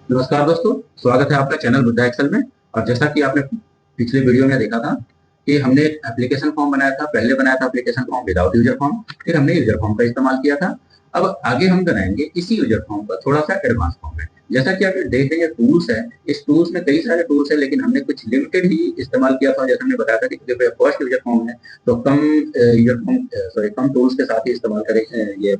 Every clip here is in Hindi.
नमस्कार दोस्तों, स्वागत है आपका चैनल बुद्धा एक्सेल में। और जैसा कि आपने पिछले वीडियो में देखा था कि हमने एक एप्लीकेशन फॉर्म बनाया था। पहले बनाया था application form without user form, फिर हमने यूजर फॉर्म का इस्तेमाल किया था। अब आगे हम बनाएंगे इसी यूजर फॉर्म का थोड़ा सा एडवांस फॉर्म है। जैसा कि आप देख रहे हैं टूल्स है, इस टूल्स में कई सारे टूल्स है, लेकिन हमने कुछ लिमिटेड ही इस्तेमाल किया था। जैसे हमने बताया था कि जब फर्स्ट यूजर फॉर्म है तो कम यूजर फॉर्म सॉरी कम टूल्स के साथ ही इस्तेमाल करें ये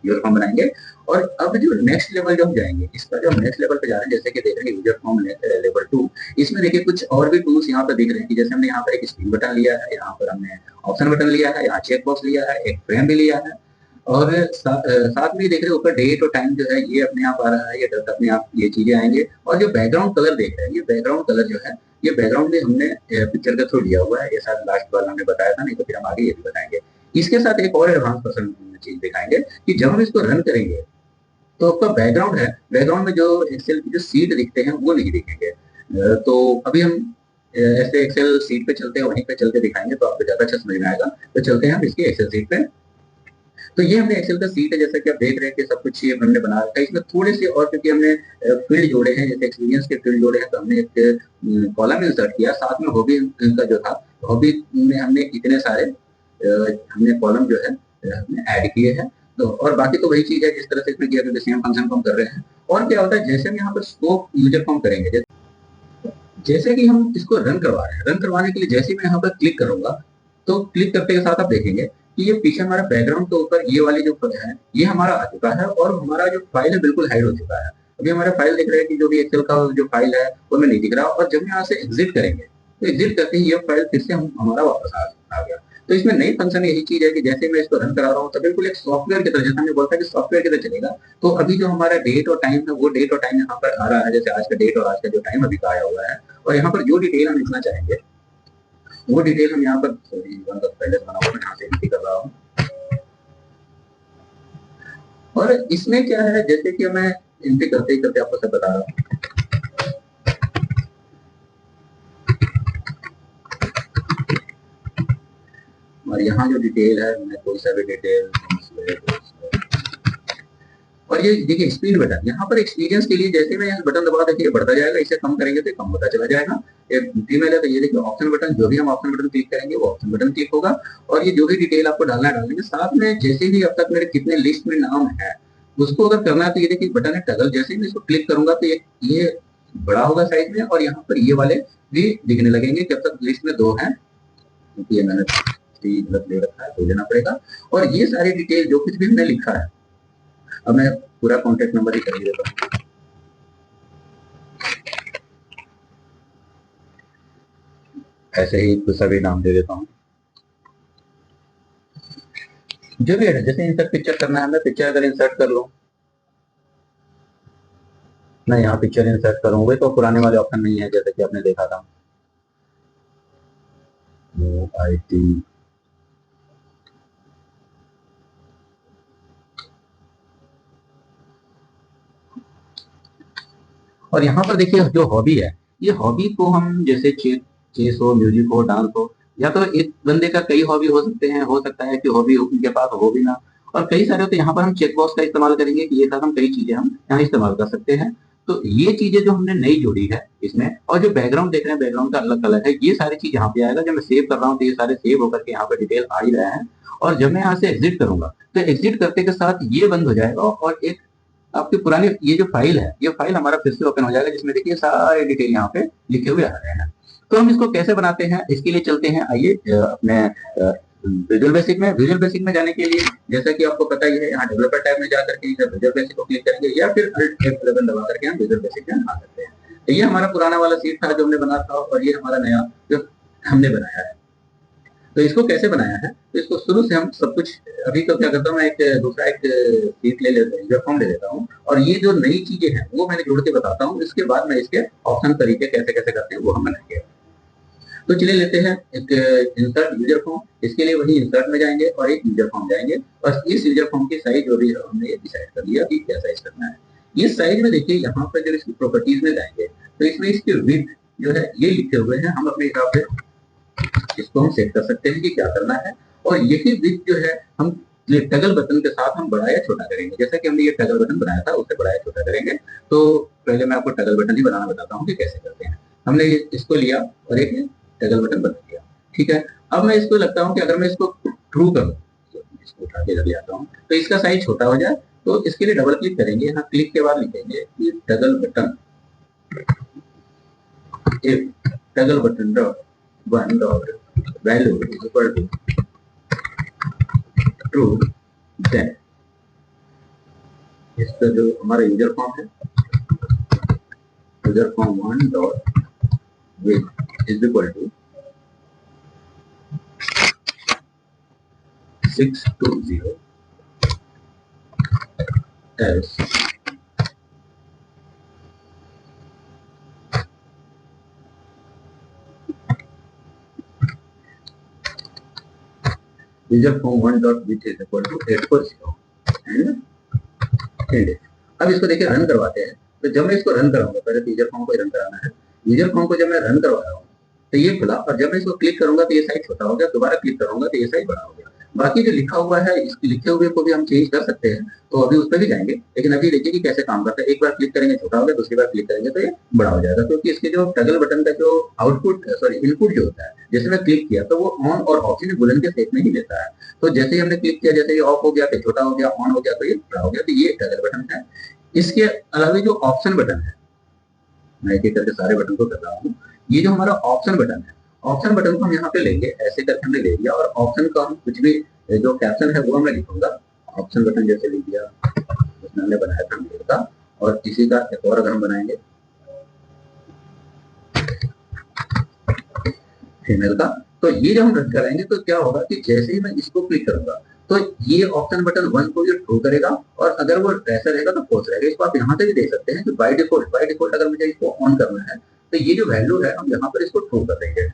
यूजर फॉर्म बनाएंगे। और अब जो नेक्स्ट लेवल जो हम जाएंगे, इसका जो हम नेक्स्ट लेवल पे जा रहे हैं, जैसे कि देख रहे हैं यूजर फॉर्म लेवल 2। इसमें देखिए कुछ और भी टूल्स यहाँ पर दिख रहे हैं कि जैसे हमने यहाँ पर एक स्क्रीन बटन लिया है, यहाँ पर हमने ऑप्शन बटन लिया है, यहाँ चेक बॉक्स लिया है, एक फ्रेम भी लिया है। और साथ में देख रहे हैं ऊपर डेट और टाइम जो है ये अपने आप आ रहा है, ये अपने आप ये चीजें आएंगे। और जो बैकग्राउंड कलर देख रहे हैं, ये बैकग्राउंड कलर जो है ये बैकग्राउंड में हमने पिक्चर के थ्रू लिया हुआ है। ये शायद लास्ट बार हमने बताया था, नहीं तो फिर हम आगे ये भी बताएंगे। इसके साथ एक और एडवांस पर्सन चीज दिखाएंगे कि जब हम इसको रन करेंगे तो आपका बैकग्राउंड है, बैकग्राउंड में जो एक्सेल की जो सीट दिखते हैं वो नहीं दिखेंगे। तो अभी हम ऐसे एक्सेल सीट पे चलते हैं, वहीं पे चल के दिखाएंगे तो आपको ज्यादा अच्छा समझ में आएगा। तो चलते हैं हम इसकी एक्सेल सीट पे। तो ये हमने एक्सेल का सीट है, जैसा कि आप देख रहे हैं कि सब कुछ ये हमने बना रखा है। इसमें थोड़े से और क्योंकि हमने फील्ड जोड़े हैं, जैसे एक्सपीरियंस के फील्ड जोड़े हैं, तो हमने एक कॉलम इंसर्ट किया। साथ में हॉबी का जो था, हॉबी में हमने इतने सारे हमने कॉलम जो है हमने ऐड किए हैं। तो और बाकी तो वही चीज है जिस तरह से इसमें किया, क्योंकि सेम फंक्शन को हम कर रहे हैं। और क्या होता है, जैसे हम यहाँ पर स्कोप यूजर फॉर्म करेंगे, जैसे कि हम इसको रन करवा रहे हैं, रन करवाने के लिए जैसे मैं यहाँ पर क्लिक करूंगा तो क्लिक करते के साथ आप देखेंगे कि ये पीछे हमारा बैकग्राउंड के ऊपर ये वाली जो है ये हमारा आ चुका है, और हमारा जो फाइल है बिल्कुल हाइड हो चुका है। अभी हमारा फाइल दिख रहा है कि जो भी एक्सेल का जो फाइल है वो हमें नहीं दिख रहा। और जब हम यहाँ से एग्जिट करेंगे तो एग्जिट करते ही ये फाइल फिर से हमारा वापस आ गया। तो इसमें नई फंक्शन यही चीज है कि जैसे मैं इसको रन करा रहा हूँ तो बिल्कुल एक सॉफ्टवेयर की तरह, जैसे हमने बोलता है कि सॉफ्टवेयर की तरह चलेगा। तो अभी जो हमारा डेट और टाइम है वो डेट और टाइम यहाँ पर आ रहा है, जैसे आज का डेट और आज का जो टाइम अभी का आया हुआ है। और यहाँ पर जो डिटेल हम लिखना चाहेंगे वो डिटेल हम यहाँ पर पहले से बना हुआ, मैं यहाँ से एंट्री कर रहा हूँ। और इसमें क्या है, जैसे कि मैं एंट्री करते ही करते आपको सब बता रहा हूँ। और यहाँ जो डिटेल है, मैं कोई सा भी डिटेल, और ये देखिए स्पीड बटन, यहाँ पर एक्सपीरियंस के लिए जैसे मैं यहाँ बटन दबा देखिए बढ़ता जाएगा, इसे कम करेंगे तो कम होता चला जाएगा। एक फीमेल है तो ये देखिए ऑप्शन बटन, जो भी हम ऑप्शन बटन क्लिक करेंगे वो ऑप्शन बटन क्लिक होगा। और ये जो भी डिटेल आपको डालना है डालेंगे। साथ में जैसे भी अब तक मेरे कितने लिस्ट में नाम है उसको अगर करना है तो ये देखिए बटन है टगल, जैसे ही मैं इसको क्लिक करूंगा तो ये बड़ा होगा साइज में, और यहाँ पर ये वाले भी दिखने लगेंगे। जब तक लिस्ट में 2 है, क्योंकि ये मैंने गलत ले रखा है तो लेना पड़ेगा। और ये सारी डिटेल जो कुछ भी हमने लिखा है, अब मैं पूरा कॉन्टेक्ट नंबर ही कर देता हूँ। ऐसे ही कुछ सभी नाम दे देता हूँ, जो भी है। जैसे इंसर्ट पिक्चर करना है, मैं पिक्चर अगर इंसर्ट कर लूँ, मैं यहाँ पिक्चर इंसर्ट करूंगा तो पुराने वाले ऑप्शन नहीं है, जैसे कि आपने देखा था IT। और यहाँ पर देखिए जो हॉबी है, ये हॉबी को हम जैसे चेस हो, म्यूजिक हो, डांस हो, या तो एक बंदे का कई हॉबी हो सकते हैं, हो सकता है कि हॉबी उनके पास हो भी ना। और कई सारे होते हैं, यहाँ पर हम चेक बॉक्स का इस्तेमाल करेंगे कि ये साथ हम कई चीजें हम यहाँ इस्तेमाल कर सकते हैं। तो ये चीजें जो हमने नई जोड़ी है इसमें, और जो बैकग्राउंड देख रहे हैं बैकग्राउंड का अलग कलर है, ये सारी चीज यहाँ पे आएगा। जब मैं सेव कर रहा हूँ तो ये सारे सेव होकर के यहाँ पे डिटेल आ ही रहे हैं। और जब मैं यहाँ से एग्जिट करूंगा तो एग्जिट करते के साथ ये बंद हो जाएगा, और एक आपकी पुरानी ये जो फाइल है, ये फाइल हमारा फिर से ओपन हो जाएगा, जिसमें देखिए सारे डिटेल यहाँ पे लिखे हुए आ रहे हैं। तो हम इसको कैसे बनाते हैं, इसके लिए चलते हैं, आइए अपने विजुअल बेसिक में। विजुअल बेसिक में जाने के लिए जैसा कि आपको पता ही है, यहाँ डेवलपर टैब में जाकर के विजुअल बेसिक को क्लिक करेंगे, या फिर Alt F11 दबा करके हम विजुअल बेसिक में आ सकते हैं। तो ये हमारा पुराना वाला सीट था जो हमने बना था, और ये हमारा नया जो हमने बनाया है। तो इसको कैसे बनाया है, तो इसको शुरू से हम सब कुछ, अभी तो क्या करता हूँ मैं एक दूसरा एक सीट ले लेता हूँ, यूजर फॉर्म ले लेता हूँ, और ये जो नई चीजें हैं वो मैंने जोड़ के बताता हूँ। इसके बाद मैं इसके ऑप्शन तरीके कैसे कैसे करते हैं वो हम बनाएंगे। तो चलिए लेते हैं एक इंसर्ट यूजर फॉर्म। इसके लिए वही इंसर्ट में जाएंगे और एक यूजर फॉर्म जाएंगे, और इस यूजर फॉर्म की साइज जो भी है हमने ये डिसाइड कर लिया कि क्या साइज करना है। इस साइज में देखिए यहाँ पर जब इसकी प्रॉपर्टीज में जाएंगे तो इसमें इसकी विड्थ जो है ये लिखे हुए हैं, हम अपने हिसाब से इसको हम सेट कर सकते हैं कि क्या करना है। और यही विड्थ जो है हम टगल बटन के साथ हम बड़ा या छोटा करेंगे, जैसा कि हमने ये टगल बटन बनाया था उससे बड़ा या छोटा करेंगे। तो पहले मैं आपको टगल बटन ही बनाना बताता हूँ कि कैसे करते हैं। हमने इसको लिया और एक टगल बटन बना दिया, ठीक है। अब मैं इसको लगता हूँ कि अगर मैं इसको ट्रू करूँ, इसको उठा के इधर ले आता हूँ तो इसका साइज छोटा हो जाए, तो इसके लिए डबल क्लिक करेंगे, यहाँ क्लिक के बाद लिखेंगे कि toggle button, toggle button dot one dot value is equal to true, then इसका जो हमारा यूजर फॉर्म है, user form one dot width is equal to 620 else user form one dot width is equal to 840 and end। अब इसको देखिए रन करवाते हैं। तो जब मैं इसको रन कराऊंगा, पहले तो यूजर फॉर्म को रन कराना है। यूजर फॉर्म को जब मैं रन करवा रहा हूँ तो ये खुला, और जब मैं इसको क्लिक करूंगा तो ये साइज छोटा हो गया, दोबारा क्लिक करूंगा तो ये साइज बड़ा हो गया। बाकी जो लिखा हुआ है, इस लिखे हुए को भी हम चेंज कर सकते हैं, तो अभी उस पर भी जाएंगे। लेकिन अभी देखिए कि कैसे काम करता है। एक बार क्लिक करेंगे छोटा हो गया, दूसरी बार क्लिक करेंगे तो ये बड़ा हो जाएगा, क्योंकि इसके जो टगल बटन का जो आउटपुट सॉरी इनपुट जो होता है, जैसे मैं क्लिक किया तो वो ऑन और ऑफ यानी बुलेट के सेट में ही लेता है। तो जैसे ही हमने क्लिक किया, जैसे ये ऑफ हो गया, फिर छोटा हो गया, ऑन हो गया तो ये बड़ा हो गया, तो ये टगल बटन है। इसके अलावा जो ऑप्शन बटन है, मैं एक एक करके सारे बटन को कर रहा हूँ। ये जो हमारा ऑप्शन बटन है, ऑप्शन बटन को हम यहाँ पे लेंगे, ऐसे करके हमने ले लिया, और ऑप्शन का हम कुछ भी जो कैप्शन है वो मैं लिखूंगा। ऑप्शन बटन जैसे लिख दिया, उसमें हमने बनाया था मेल का, और इसी का एक और अगर हम बनाएंगे फीमेल का, तो ये जब हम रन कराएंगे तो क्या होगा कि जैसे ही मैं इसको क्लिक करूंगा तो ये ऑप्शन बटन वन को ये ट्रू करेगा, और अगर वो ऐसा रहेगा तो फॉल्स रहेगा। इसको आप यहाँ से भी देख सकते हैं कि बाय डिफॉल्ट अगर मुझे इसको ऑन करना है तो ये जो वैल्यू है हम यहाँ पर इसको ट्रू कर देंगे।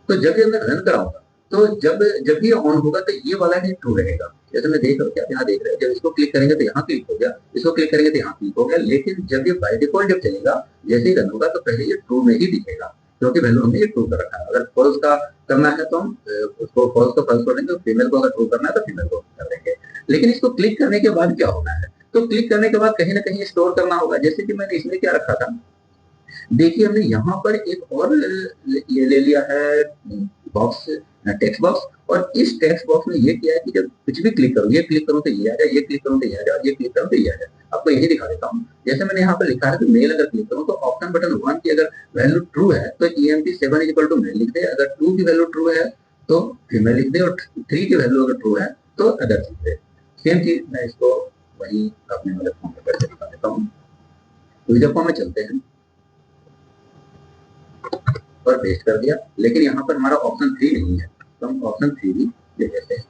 तो जब ये मैं रन कराऊंगा तो जब ये ऑन होगा तो ये वाला ही ट्रू रहेगा। जैसे मैं देख रहा हूँ, यहाँ देख रहे हैं, जब इसको क्लिक करेंगे तो यहाँ क्लिक हो गया, इसको क्लिक करेंगे तो यहाँ क्लिक हो गया। लेकिन जब ये बाय डिफॉल्ट जब चलेगा, जैसे ही रन होगा तो पहले ये ट्रू में ही दिखेगा, क्योंकि वैल्यू हमने ये ट्रू कर रखा है। अगर फॉल्स का करना है तो हम उसको फॉल्स को फॉल्स कर देंगे, फीमेल को अगर ट्रू करना है तो फीमेल को कर देंगे। लेकिन इसको क्लिक करने के बाद क्या होना है, तो क्लिक करने के बाद कहीं ना कहीं स्टोर करना होगा। जैसे कि मैंने इसमें क्या रखा था, देखिए हमने यहाँ पर एक और ये ले लिया है बॉक्स, टेक्स्ट बॉक्स, और इस टेक्स्ट बॉक्स में ये किया है कि जब कुछ भी क्लिक करूँ, ये क्लिक करूँ तो ये आ जाए, ये क्लिक करूँ तो ये आ जाए, ये क्लिक करूँ तो ये आ जाए। आपको यही दिखा देता हूँ। जैसे मैंने यहाँ पर लिखा है कि मेल अगर क्लिक करूँ तो ऑप्शन बटन वन की अगर वैल्यू ट्रू है तो EMP7 is equal to mail लिख दे, अगर टू की वैल्यू ट्रू है तो फीमेल लिख दे, और 3 की वैल्यू अगर ट्रू है तो अदर लिख दे। सेम चीज मैं इसको वही अपने वाले फॉर्म में करके दिखा देता हूँ। यूजर फॉर्म में चलते हैं और पेस्ट कर दिया, लेकिन यहाँ पर हमारा ऑप्शन 3 नहीं है, तो हम ऑप्शन 3 भी ले लेते हैं।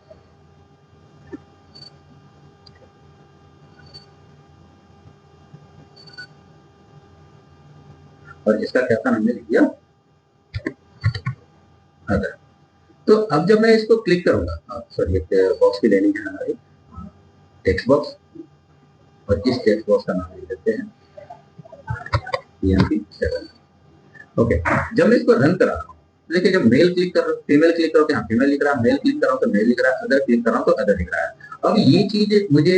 और इसका क्या था, हमने लिख दिया अगर। तो अब जब मैं इसको क्लिक करूंगा, सॉरी एक बॉक्स की लेनी है हमारी टेक्स्ट बॉक्स, और इस टेक्स्ट बॉक्स का नाम लिख देते हैं EMP7। ओके, जब मैं इसको रन करा रहा हूँ, देखिए जब मेल क्लिक कर रहा हूँ, फीमेल क्लिक करो तो यहाँ फीमेल लिख रहा है, मेल क्लिक कर रहा हूँ तो मेल लिख रहा है, अदर क्लिक कर रहा हूँ तो अदर लिख रहा है। अब ये चीज मुझे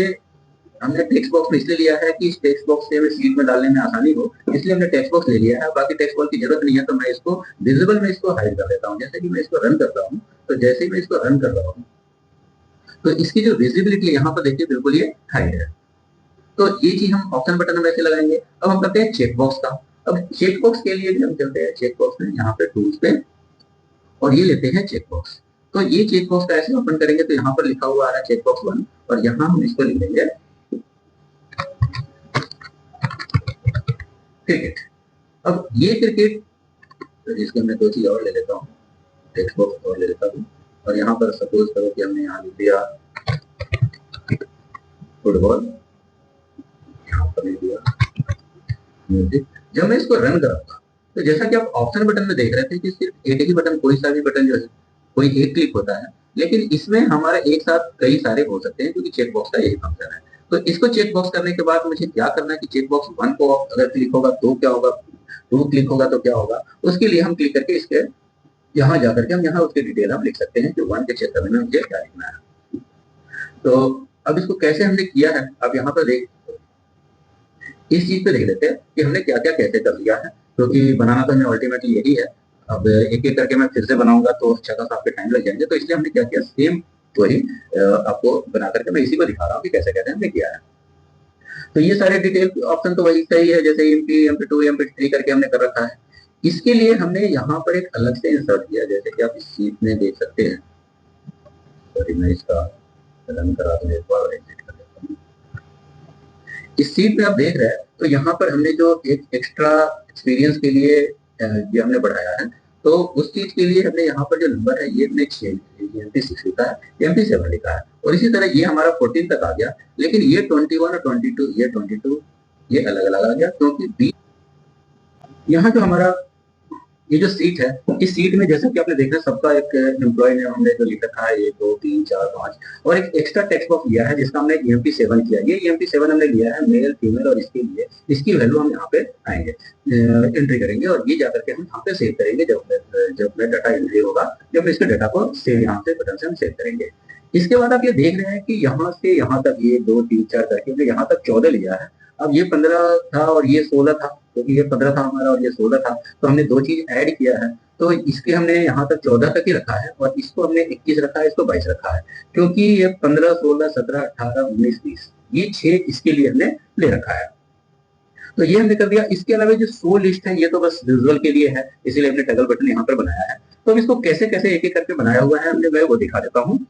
हमने टेक्स्ट बॉक्स में इसलिए लिया है कि इस टेक्स्ट बॉक्स से शीट में डालने में आसानी हो, इसलिए हमने टेक्स्ट बॉक्स ले लिया है। बाकी टेक्स्ट बॉक्स की जरूरत नहीं है, तो मैं इसको विजिबल में इसको हाइड कर देता हूँ। जैसे कि मैं इसको रन कर रहा हूँ, तो जैसे ही मैं इसको रन कर रहा हूँ तो इसकी जो विजिबिलिटी यहाँ पर देखिए बिल्कुल ये हाइड है। तो ये चीज हम ऑप्शन बटन में ऐसे लगाएंगे। अब हम करते हैं चेक बॉक्स का। अब चेक बॉक्स के लिए भी हम चलते हैं चेक बॉक्स में, यहाँ पे टूल्स पे, और ये लेते हैं चेक बॉक्स। तो ये चेक बॉक्स का ऐसे ओपन करेंगे तो यहाँ पर लिखा हुआ आ रहा है चेक बॉक्स 1, और यहाँ हम इसको लिख देंगे क्रिकेट। अब ये क्रिकेट, तो इसके मैं दो चीज और ले लेता हूँ, टेक्स्ट बॉक्स और ले लेता हूँ, और यहाँ पर सपोज करो कि हमने यहाँ लिख दिया फुटबॉल, यहाँ पर लिख दिया म्यूजिक। जब मैं इसको रन कराऊंगा तो जैसा कि आप ऑप्शन बटन में देख रहे थे कि सिर्फ एक ही बटन, कोई सा भी बटन जो है कोई एक क्लिक होता है, लेकिन इसमें हमारे एक साथ कई सारे हो सकते हैं, क्योंकि चेक बॉक्स का यही फंक्शन है। तो इसको चेक बॉक्स करने के बाद मुझे क्या करना है कि चेक बॉक्स 1 को अगर क्लिक होगा तो क्या होगा, 2 क्लिक होगा तो क्या होगा, उसके लिए हम क्लिक करके इसके यहाँ जाकर के हम यहाँ उसकी डिटेल हम लिख सकते हैं कि 1 के चेक करने में मुझे क्या लिखना है। तो अब इसको कैसे हमने किया है, अब यहाँ पर देख इस चीज पे देख लेते हैं कि हमने क्या क्या कैसे कर लिया है, क्योंकि बनाना तो हमें अल्टीमेटली यही है। अब एक एक करके मैं फिर से बनाऊंगा तो अच्छा खासा आपके टाइम लग जाएंगे, तो इसलिए हमने क्या किया, सेम वही आपको बना करके मैं इसी को दिखा रहा हूँ कि कैसे कैसे हमने किया है। तो ये सारे डिटेल ऑप्शन तो वही सही है, जैसे एमपी एमपी 2 एमपी 3 करके हमने कर रखा है। इसके लिए हमने यहाँ पर एक अलग से इंसर्ट किया, जैसे कि आप इस शीट में देख सकते हैं। सॉरी, मैं इसका रन करा दूं एक बार और एग्जिट कर देता हूँ। इस सीट में आप देख रहे हैं, तो यहाँ पर हमने जो एक एक्स्ट्रा एक्सपीरियंस के लिए ये हमने बढ़ाया है, तो उस चीज के लिए हमने यहाँ पर जो नंबर है ये हमने 6 लिखा है, MP7 लिखा है, और इसी तरह ये हमारा 14 तक आ गया। लेकिन ये 21 और 22, ये 22 ये अलग अलग आ गया, क्योंकि बी यहाँ जो हमारा ये जो सीट है, इस सीट में जैसा कि आपने देखा सबका एक एम्प्लॉय ने हमने जो लिख रखा है 1 2 3 4 5, और एक एक्स्ट्रा टेक्स्ट बॉक्स लिया है जिसका हमने EMP7 किया। ये EMP7 हमने लिया है मेल फीमेल, और इसके लिए इसकी वैल्यू हम यहाँ पे आएंगे, एंट्री करेंगे, और ये जाकर के हम यहाँ पे सेव करेंगे। जब डाटा एंट्री होगा, जब हम इसके डाटा को सेव यहाँ से बटन से हम सेव करेंगे। इसके बाद आप ये देख रहे हैं कि यहाँ से यहाँ तक ये 2 3 4 करके हमने यहाँ तक 14 लिया है। अब ये 15 था और ये 16 था, क्योंकि ये 15 था हमारा और ये 16 था, तो हमने दो चीज ऐड किया है, तो इसके हमने यहाँ तक 14 तक ही रखा है, और इसको हमने 21 रखा है, इसको 22 रखा है, क्योंकि ये 15 16 17 18 19 20 ये 6 इसके लिए हमने ले रखा है। तो ये हमने कर दिया। इसके अलावा जो शो लिस्ट है ये तो बस विजुअल के लिए है, इसीलिए हमने टगल बटन यहाँ पर बनाया है। तो अब इसको कैसे कैसे एक एक करके बनाया हुआ है हमने, मैं वो दिखा देता हूँ।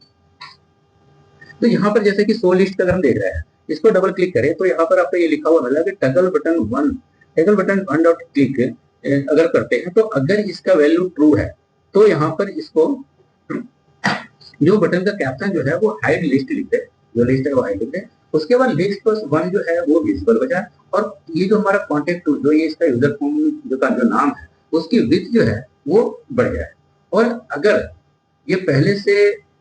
तो यहाँ पर जैसे कि शो लिस्ट का अगर हम देख रहे हैं, इसको डबल क्लिक करें तो यहाँ पर आपको ये लिखा हुआ मिला कि toggle button one dot click अगर करते हैं, तो अगर इसका वैल्यू ट्रू है तो यहाँ पर इसको जो बटन का कैप्शन जो है वो हाइड लिस्ट लिख दे, जो लिस्ट है वो हाइड लिख दे। उसके बाद लिस्ट प्लस वन जो है वो विजिबल हो जाए, और ये जो हमारा कॉन्टेक्ट टू जो ये इसका यूजर फॉर्म जो नाम है उसकी विड्थ जो है वो बढ़ जाए। और अगर ये पहले से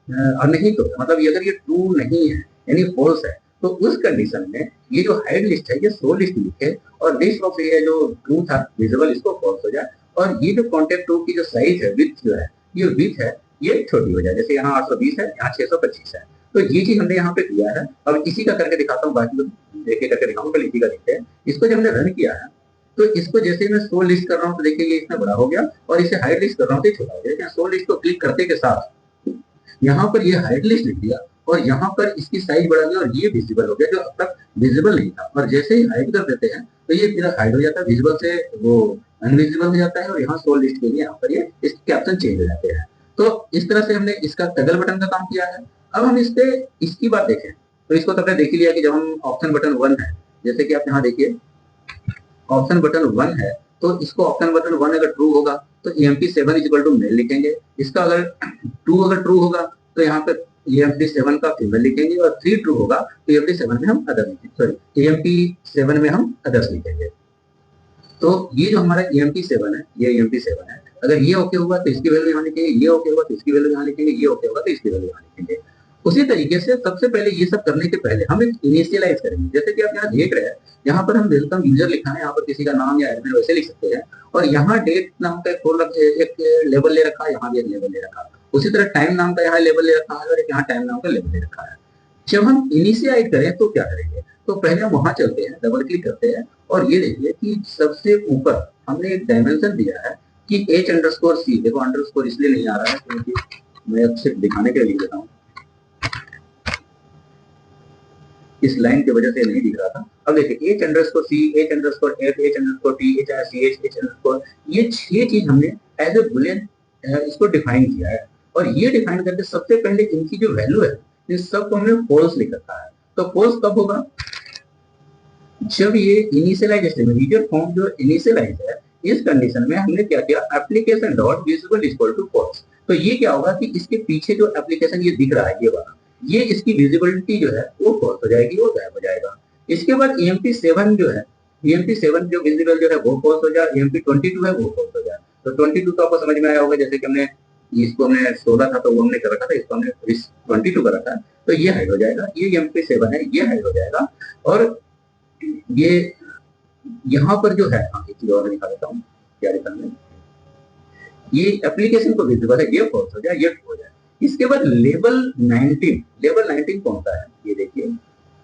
नहीं, तो मतलब अगर ये ट्रू नहीं है यानी फॉल्स है, तो उस कंडीशन में ये जो हाइड लिस्ट है ये शो लिस्ट लिखे, और लिस्ट ऑफ ये जो ट्रू था विजिबल इसको फॉल्स हो जाए, और ये जो कॉन्टेक्ट टू की जो साइज है विड्थ जो है ये विड्थ है ये छोटी हो जाए। जैसे यहाँ 820 है, यहाँ 625 है, तो ये चीज हमने यहाँ पे किया है। अब इसी का करके दिखाता हूँ, बाकी देख करके दिखाऊंगा, पहले इसी का देखते हैं। इसको जब हमने रन किया है, तो इसको जैसे मैं शो लिस्ट कर रहा हूँ तो देखिए ये इसमें बड़ा हो गया, और इसे हाइड लिस्ट कर रहा हूँ तो छोटा हो गया। शो लिस्ट को क्लिक करते के साथ यहाँ पर ये हाइड लिस्ट लिख दिया, और यहाँ पर इसकी साइज बढ़ा दिया, और ये विजिबल हो गया जो अब तक विजिबल नहीं था। और जैसे ही हाइड कर देते हैं तो ये फिर हाइड हो जाता है, विजिबल से वो अनविजिबल हो जाता है, और यहाँ शो लिस्ट के लिए यहाँ पर ये इसके कैप्शन चेंज हो जाते हैं। तो इस तरह से हमने इसका टगल बटन का काम किया है। अब हम इसकी बात देखें, तो इसको तो आपने देख ही लिया कि जब हम ऑप्शन बटन 1 है, जैसे कि आप यहाँ देखिए ऑप्शन बटन 1 है, तो इसको ऑप्शन बटन 1 अगर ट्रू होगा तो EMP7 इक्वल टू मेल लिखेंगे। इसका अगर ट्रू होगा तो यहाँ पर EMP7 का फीमेल लिखेंगे, और 3 ट्रू होगा तो EMP7 में हम अदर लिखेंगे, सॉरी EMP7 में हम अदर्स लिखेंगे। तो ये जो हमारा EMP7 है, ये EMP7 है, अगर ये ओके हुआ तो इसकी वैल्यू यहाँ लिखेंगे, ये ओके हुआ तो इसकी वैल्यू यहाँ लिखेंगे, ये ओके होगा तो इसकी वैल्यू यहाँ लिखेंगे। उसी तरीके से सबसे पहले ये सब करने के पहले हम एक इनिशियलाइज करेंगे। जैसे कि आप यहाँ देख रहे हैं, यहाँ पर हम वेलकम यूजर लिखा है, यहाँ पर किसी का नाम या एडमिन वैसे लिख सकते हैं, और यहाँ डेट नाम का एक लेबल ले रखा है, यहाँ भी एक लेबल ले रखा है। उसी तरह टाइम नाम का यहाँ लेबल ले रखा है, और यहाँ टाइम नाम का लेबल ले रखा है। जब हम इनिशियलाइज करें तो क्या करेंगे, तो पहले हम वहां चलते हैं, डबल क्लिक करते हैं, और ये देखिए कि सबसे ऊपर हमने एक डायमेंशन दिया है कि H_C। देखो अंडरस्कोर इसलिए नहीं आ रहा है क्योंकि मैं सिर्फ दिखाने के लिए लिख देता हूँ, इस लाइन की वजह से नहीं दिख रहा था। अब देखिए H_C, H_F, H_T, HRCH, H_, ये 6 चीज हमने एज ए बुलियन इसको डिफाइन किया है, और ये डिफाइन करके सबसे पहले इनकी जो वैल्यू है इस सबको हमने फॉल्स लिख रखा है। तो फॉल्स कब होगा, जब ये इनिशियलाइजेशन यूजर फॉर्म जो इनिशियलाइज है, इस कंडीशन में हमने क्या किया, application dot visible equal to false. तो ये क्या होगा कि इसके पीछे जो एप्लीकेशन ये दिख रहा है ये वाला, ये इसकी विजिबिलिटी जो है वो फॉल्स हो जाएगी, वो गायब हो जाएगा। इसके बाद EMP7 जो है, EMP7 जो विजिबल जो है वो फॉल्स हो जाए, EMP22 है वो फॉल्स हो जाए। तो 22 तो आपको समझ में आया होगा, जैसे कि हमने इसको हमने 16 था तो वो हमने कर रखा था, इसको हमने 22 कर रखा है, तो ये हाइड हो जाएगा। ये EMP7 है, ये हाइड हो जाएगा। और ये यहाँ पर जो है, हाँ एक चीज और दिखा देता हूँ क्या लिखा है, ये एप्लीकेशन को विजिबल है, ये फॉल्स हो जाए, ये ट्रू हो जाए। इसके बाद लेवल 19 कौन सा है, ये देखिए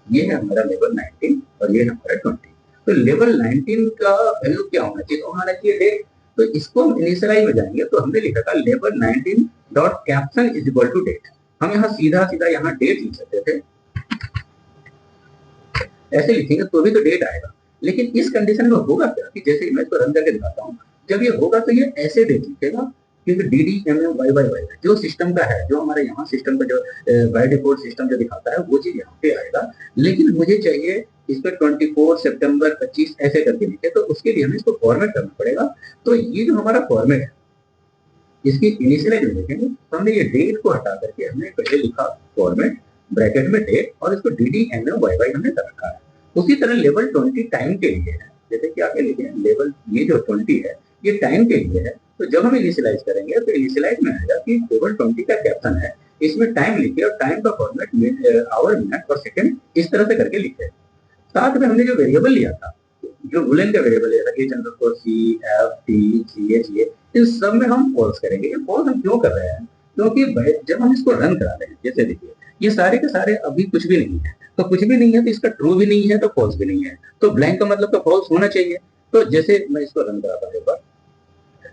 ये है हमारा लेवल 19 और ये है हमारा 20। तो लेवल 19 का वैल्यू क्या होना चाहिए? तो होना चाहिए डेट। तो इसको हम इनिशियलाइज में जाएंगे तो हमने लिखा था लेवल 19 dot caption is equal to date. हम यहाँ सीधा सीधा यहाँ डेट लिख सकते थे, ऐसे लिखेंगे तो भी तो डेट आएगा। लेकिन इस कंडीशन में होगा क्या कि जैसे मैं इसको रन करके दिखाता हूँ, जब ये होगा तो ये ऐसे डेट लिखेगा, क्योंकि D D M M Y Y Y जो सिस्टम का है, जो हमारे यहाँ सिस्टम का जो बाय डिफॉल्ट सिस्टम जो दिखाता है वो चीज यहाँ पे आएगा। लेकिन मुझे चाहिए इस पर 24 सितंबर 25 ऐसे करके लिखे, तो उसके लिए हमें इसको फॉर्मेट करना पड़ेगा। तो ये जो हमारा फॉर्मेट है इसकी इनिशियलाइज में देखेंगे तो हमने ये डेट को हटा करके हमने पहले लिखा फॉर्मेट ब्रैकेट में डेट और इसको D D M M Y Y हमने कर रखा है। उसी तरह लेवल 20 टाइम के लिए है, जैसे कि आगे लिखे लेवल ये जो 20 है ये टाइम के लिए है। तो जब हम इनिशियलाइज करेंगे तो इनिशियलाइज में आएगा कि लेवल 20 का कैप्शन है, इसमें टाइम लिखे और टाइम का फॉर्मेट आवर मिनट और सेकंड इस तरह से करके लिखे। साथ में हमने जो वेरिएबल लिया था, जो बुलियन का वेरिएबल लिया था H underscore C F T C H A, इन सब में हम फॉल्स करेंगे। ये फॉल्स हम क्यों कर रहे हैं? क्योंकि जब हम इसको रन करा रहे हैं, जैसे देखिए ये सारे के सारे अभी कुछ भी नहीं है, तो कुछ भी नहीं है तो इसका ट्रू भी नहीं है तो फॉल्स भी नहीं है, तो ब्लैंक का मतलब तो फॉल्स होना चाहिए। तो जैसे मैं इसको रन कराता हूँ एक बार,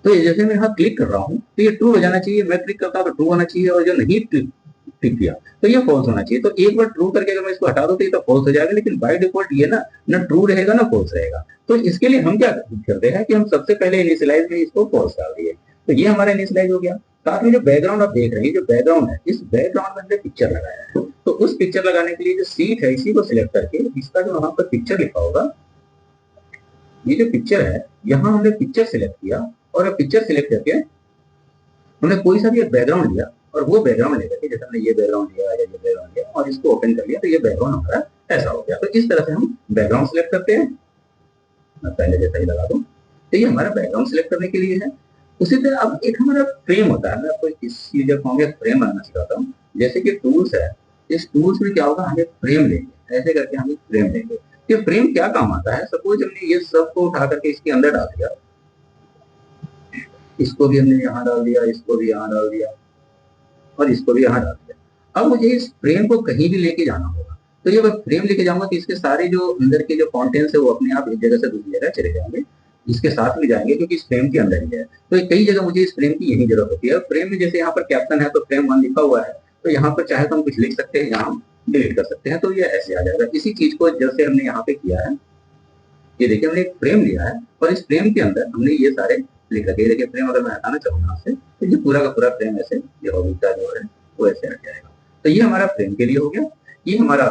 तो ये जैसे मैं यहाँ क्लिक कर रहा हूँ तो ये ट्रू हो जाना चाहिए, मैं क्लिक करता हूँ तो ट्रू होना चाहिए, और जो नहीं क्लिक किया तो ये फॉल्स होना चाहिए। तो एक बार ट्रू करके अगर मैं इसको हटा दूं तो ये तो फॉल्स हो जाएगा, लेकिन बाय डिफॉल्ट ये ना ट्रू रहेगा ना फॉल्स रहेगा। तो इसके लिए हम क्या करते हैं कि हम सबसे पहले इनिशियलाइज में इसको फॉल्स डाल दिए, तो ये हमारा इनिशियलाइज हो गया। साथ में जो बैकग्राउंड आप देख रहे हैं, जो बैकग्राउंड है, इस बैकग्राउंड में हमने पिक्चर लगाया है, तो उस पिक्चर लगाने के लिए जो सीट है इसी को सिलेक्ट करके इसका जो वहां पर पिक्चर लिखा होगा, ये जो पिक्चर है यहाँ हमने पिक्चर सिलेक्ट किया, और पिक्चर सिलेक्ट करके हमने कोई सा भी एक बैकग्राउंड लिया, और वो बैकग्राउंड लेकर के जैसे हमने ये बैकग्राउंड लिया या ये बैकग्राउंड लिया और इसको ओपन कर लिया, तो ये बैकग्राउंड हमारा ऐसा हो गया। तो इस तरह से हम बैकग्राउंड सिलेक्ट करते हैं। मैं पहले जैसा ही लगा दूं, तो ये हमारा बैकग्राउंड सिलेक्ट करने के लिए है। उसी तरह अब एक हमारा फ्रेम होता है, मैं आपको इस यूजर फॉर्म में फ्रेम बनाना सिखाता हूँ। जैसे कि टूल्स है, इस टूल्स में क्या होगा, हम एक फ्रेम लेंगे, ऐसे करके हम एक फ्रेम लेंगे। तो फ्रेम क्या काम आता है? सपोज हमने ये सबको उठा करके इसके अंदर डाल दिया, इसको भी हमने यहाँ डाल दिया, इसको भी यहाँ डाल दिया, और इसको भी यहाँ डाल दिया। अब मुझे इस फ्रेम को कहीं भी लेके जाना होगा, तो ये मैं फ्रेम लेके जाऊंगा तो इसके सारे जो अंदर के जो कॉन्टेंट्स है वो अपने आप एक जगह से दूसरी जगह चले जाएंगे, इसके साथ में जाएंगे, क्योंकि इस फ्रेम के अंदर ही है। तो कई जगह मुझे इस फ्रेम की यही जरूरत होती है। फ्रेम में जैसे यहाँ पर कैप्शन है तो फ्रेम 1 लिखा हुआ है, तो यहाँ पर चाहे तो हम कुछ लिख सकते हैं, यहाँ डिलीट कर सकते हैं, तो ये ऐसे आ जाएगा। इसी चीज को जैसे हमने यहाँ पे किया है, ये देखिए हमने एक फ्रेम लिया है और इस फ्रेम के अंदर हमने ये सारे लिख रखे। देखिए फ्रेम अगर मैं हटाना चाहूँ यहाँ से, तो ये पूरा का पूरा फ्रेम ऐसे ये हॉबी का जो है वो ऐसे हट जाएगा। तो ये हमारा फ्रेम के लिए हो गया, ये हमारा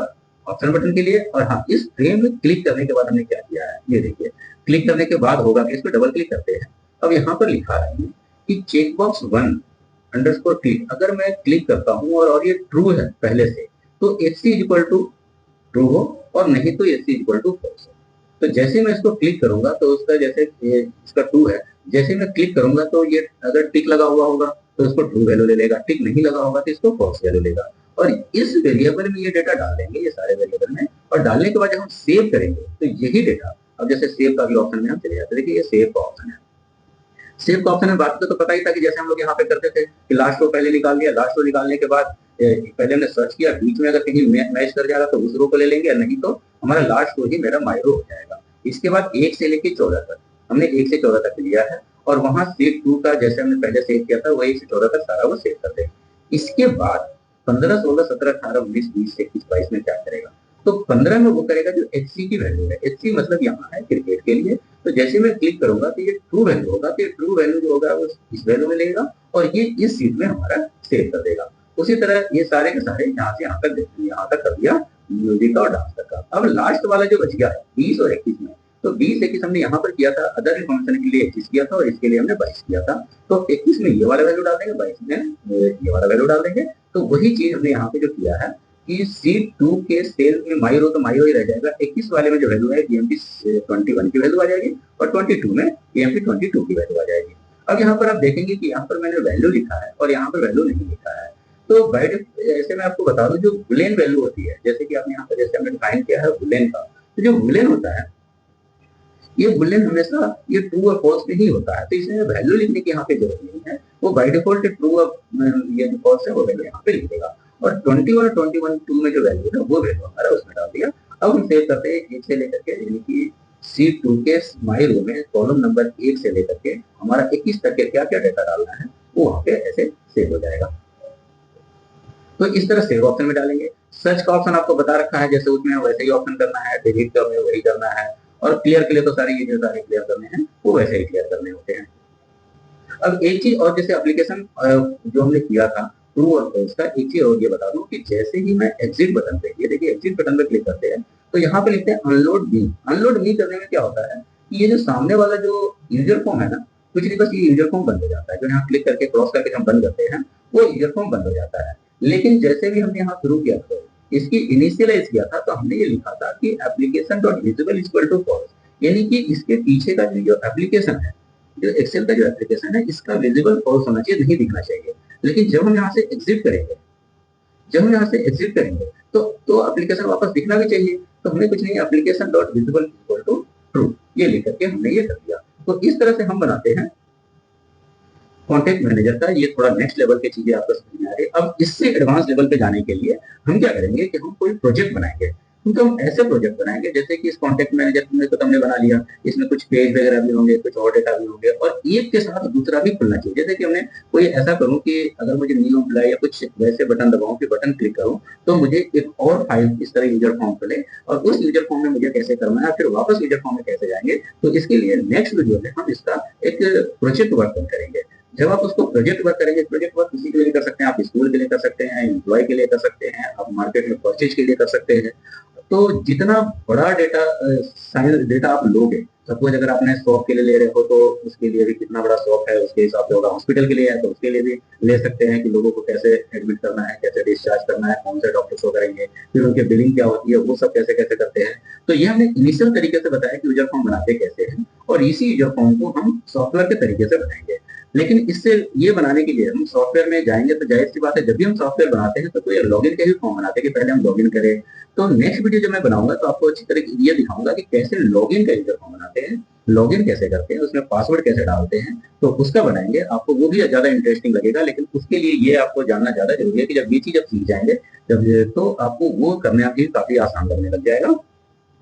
ऑप्शन बटन के लिए। और हाँ, इस फ्रेम में क्लिक करने के बाद हमने क्या किया है, ये देखिए क्लिक करने के बाद होगा कि इस पर डबल क्लिक करते हैं। अब यहाँ पर लिखा है कि चेकबॉक्स 1 अंडरस्कोर क्लिक, अगर मैं क्लिक करता हूँ और ये ट्रू है पहले से, तो H C equal to true हो, और नहीं तो H C equal to false हो। तो जैसे मैं इसको क्लिक करूंगा तो उसका जैसे इसका ट्रू है, जैसे मैं क्लिक करूंगा तो ये अगर टिक लगा हुआ होगा तो इसको ट्रू वैल्यू ले लेगा, टिक नहीं लगा होगा तो इसको फॉल्स वैल्यू लेगा। और इस वेरिएबल में ये डेटा डाल देंगे, ये सारे वेरिएबल में, और डालने के बाद जब हम सेव करेंगे तो यही डेटा, अब जैसे सेव का भी ऑप्शन में हम चले जाते हैं। देखिए ये सेव का ऑप्शन है, सेव का ऑप्शन में बात तो पता ही था कि जैसे हम लोग यहाँ पे करते थे कि लास्ट रो पहले निकाल लिया, लास्ट रो निकालने के बाद पहले हमने सर्च किया, बीच में अगर कहीं मैच कर जाएगा तो उस रो को ले लेंगे, नहीं तो हमारा लास्ट रो ही मेरा माई रो हो जाएगा। इसके बाद 1 से लेके 14 तक हमने 1 से 14 तक लिया है, और वहां सेव 2 का जैसे हमने पहले सेव किया था वो 1 से 14 तक सारा वो सेव कर देगा। इसके बाद 15, 16, 17, 18, 19, 20, 21, 22 में क्या करेगा, तो 15 में वो करेगा जो एचसी की वैल्यू है। एचसी मतलब यहाँ है क्रिकेट के लिए, तो जैसे मैं क्लिक करूंगा तो ये ट्रू वैल्यू होगा, तो ये ट्रू वैल्यू जो होगा वो इस वैल्यू में लेगा, और ये इस सीट में हमारा सेव कर देगा। उसी तरह ये सारे के सारे यहाँ से यहाँ तक कर दिया म्यूजिक और डांस तक का। अब लास्ट वाला जो बच गया है 20 और 21 में, तो 20, 21 हमने यहाँ पर किया था, अदर इन्फॉर्मेशन के लिए 21 किया था, और इसके लिए हमने 22 किया था। तो 21 में ये वाला वैल्यू डाल देंगे, 22 में ये वाला वैल्यू डाल देंगे। तो वही चीज हमने यहाँ पे जो किया है कि सीट 2 के सेल में माई रो तो माई रो ही रह जाएगा, 21 वाले में जो वैल्यू है बीएमपी 21 की वैल्यू आ जाएगी, और 22 में बीएमपी 22 की वैल्यू आ जाएगी। अब यहाँ पर आप देखेंगे कि यहाँ पर मैंने वैल्यू लिखा है और यहाँ पर वैल्यू नहीं लिखा है। तो ऐसे मैं आपको बता दूं, जो बुलियन वैल्यू होती है, जैसे कि आपने यहाँ पर जैसे हमने डिफाइन किया है बुलियन का, तो जो बुलियन होता है ये बुलियन हमेशा ये ट्रू और फॉल्स में ही होता है, तो इसमें वैल्यू लिखने की यहाँ पे जरूरत नहीं है, वो बाय डिफॉल्ट ट्रू और ये जो फॉल्स है वो वैल्यू यहाँ पे लिख देगा। और 21 और 21 2 में जो वैल्यू है वो वैल्यू हमारा उसमें डाल दिया। अब हम सेव करते हैं 1 से लेकर के, यानी कि C2 के माई रो में कॉलम नंबर 1 से लेकर के हमारा 21 तक के क्या क्या डेटा डालना है वो वहां पे ऐसे सेव हो जाएगा। तो इस तरह सेव ऑप्शन में डालेंगे। सर्च का ऑप्शन आपको बता रखा है, जैसे उसमें वैसे ही ऑप्शन करना है, डिलीट करने वही करना है, और क्लियर के लिए तो सारी चीजें सारे क्लियर करने हैं वो वैसे ही क्लियर करने होते हैं। अब एक चीज और, जैसे एप्लीकेशन जो हमने किया था ट्रू और फॉल्स का, एक चीज और ये बता दूं कि जैसे ही मैं एग्जिट बटन पे, ये देखिए एग्जिट बटन पे क्लिक करते हैं तो यहाँ पे लिखते हैं अनलोड मी। अनलोड मी करने में क्या होता है कि ये जो सामने वाला जो यूजर फॉर्म है ना, कुछ नहीं बस ये यूजर फॉर्म बंद हो जाता है, जो यहाँ क्लिक करके क्रॉस करके हम बंद करते हैं वो यूजर फॉर्म बंद हो जाता है। लेकिन जैसे भी हमने यहाँ शुरू किया था, इसकी इनिशियलाइज किया था, तो हमने ये लिखा था कि application dot visible equal to false, यानी कि इसके पीछे का जो एप्लीकेशन है, जो एक्सेल का जो एप्लीकेशन है, इसका विजिबल फॉल्स होना चाहिए, नहीं दिखना चाहिए। लेकिन जब हम यहाँ से एग्जिट करेंगे, जब हम यहाँ से एग्जिट करेंगे तो एप्लीकेशन वापस दिखना भी चाहिए। तो हमने कुछ नहीं, application dot visible equal to true ये लिख करके हमने ये कर दिया। तो इस तरह से हम बनाते हैं कॉन्टेक्ट मैनेजर का। ये थोड़ा नेक्स्ट लेवल की चीजें आपको समझ में आ रही है। अब इससे एडवांस लेवल पे जाने के लिए हम क्या करेंगे कि हम कोई प्रोजेक्ट बनाएंगे, क्योंकि हम ऐसे प्रोजेक्ट बनाएंगे जैसे कि इस कॉन्टेक्ट मैनेजर में तो हमने बना लिया, इसमें कुछ पेज वगैरह भी होंगे, कुछ और डेटा भी होंगे, और एक के साथ दूसरा भी खुलना चाहिए। जैसे कि हमने कोई ऐसा करूं कि अगर मुझे न्यू अप्लाई या कुछ वैसे बटन दबाऊं कि बटन क्लिक करूं तो मुझे एक और फाइल इस तरह यूजर फॉर्म खुले, और उस यूजर फॉर्म में मुझे कैसे करना है, फिर वापस यूजर फॉर्म में कैसे जाएंगे, तो इसके लिए नेक्स्ट वीडियो में हम इसका एक प्रोजेक्ट वर्क करेंगे। जब आप उसको प्रोजेक्ट वर्क करेंगे, प्रोजेक्ट वर्क किसी के लिए कर सकते हैं, आप स्कूल के लिए कर सकते हैं, एम्प्लॉय के लिए कर सकते हैं, आप मार्केट में परचेज के लिए कर सकते हैं। तो जितना बड़ा डेटा साइज डेटा आप लोगे, सपोज अगर आपने शॉप के लिए ले रहे हो तो उसके लिए भी कितना बड़ा शॉप है उसके हिसाब से होगा, हॉस्पिटल के लिए है तो उसके लिए भी ले सकते हैं कि लोगों को कैसे एडमिट करना है, कैसे डिस्चार्ज करना है, कौन से डॉक्टर शो करेंगे, फिर उनके बिलिंग क्या होती है, वो सब कैसे कैसे करते हैं। तो ये हमने इनिशियल तरीके से बताया कि यूजर फॉर्म बनाते कैसे हैं, और इसी यूजर फॉर्म को हम सॉफ्टवेयर के तरीके से बनाएंगे। लेकिन इससे ये बनाने के लिए हम सॉफ्टवेयर में जाएंगे तो जाहिर सी बात है, जब भी हम सॉफ्टवेयर बनाते हैं तो कोई लॉगिन के ही फॉर्म बनाते हैं कि पहले हम लॉगिन करें। तो नेक्स्ट वीडियो जो मैं बनाऊंगा तो आपको अच्छी तरह ये दिखाऊंगा कि कैसे लॉगिन का यूजर फॉर्म बनाते हैं, लॉगिन कैसे करते हैं, उसमें पासवर्ड कैसे डालते हैं, तो उसका बनाएंगे। आपको वो भी ज्यादा इंटरेस्टिंग लगेगा, लेकिन उसके लिए ये आपको जानना ज्यादा जरूरी है कि जब ये चीज आप सीख जाएंगे जब तो आपको वो करना भी काफी आसान लगने लग जाएगा,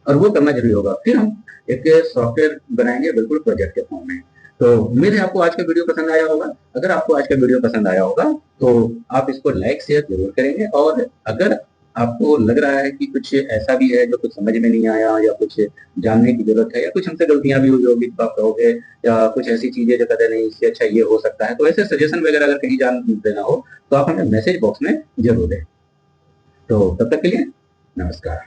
और वो करना जरूरी होगा। फिर हम एक सॉफ्टवेयर बनाएंगे बिल्कुल प्रोजेक्ट के फॉर्म में। तो उम्मीद है आपको आज का वीडियो पसंद आया होगा। अगर आपको आज का वीडियो पसंद आया होगा तो आप इसको लाइक शेयर जरूर करेंगे, और अगर आपको लग रहा है कि कुछ ऐसा भी है जो कुछ समझ में नहीं आया या कुछ जानने की जरूरत है, या कुछ हमसे गलतियां भी हुई होगी तो आप कहोगे, या कुछ ऐसी चीजें जो कहते नहीं इससे अच्छा ये हो सकता है, तो ऐसे सजेशन वगैरह अगर कहीं जान देना हो तो आप हमें मैसेज बॉक्स में जरूर दें। तो तब तक के लिए नमस्कार।